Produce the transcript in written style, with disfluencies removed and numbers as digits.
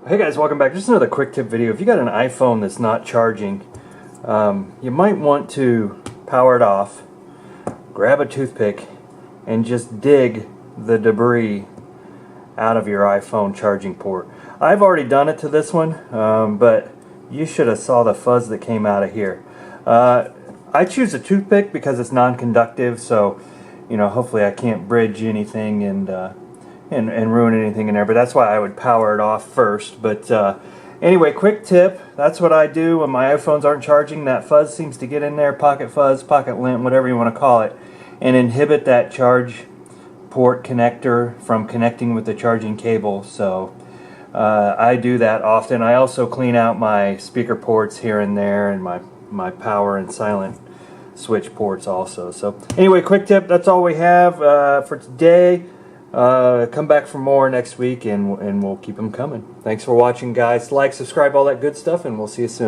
Hey guys, welcome back. Just another quick tip video. If you got an iPhone that's not charging, you might want to power it off, grab a toothpick, and just dig the debris out of your iPhone charging port. I've already done it to this one, but you should have saw the fuzz that came out of here. I choose a toothpick because it's non-conductive, so hopefully I can't bridge anything and ruin anything in there, but that's why I would power it off first. But anyway, quick tip, that's what I do when my iPhones aren't charging. That fuzz seems to get in there, pocket fuzz, pocket lint, whatever you want to call it, and inhibit that charge port connector from connecting with the charging cable. So I do that often. I also clean out my speaker ports here and there, and my power and silent switch ports also. So anyway, quick tip, that's all we have for today. Come back for more next week, and we'll keep them coming. Thanks for watching, guys. Like, subscribe, all that good stuff, and we'll see you soon.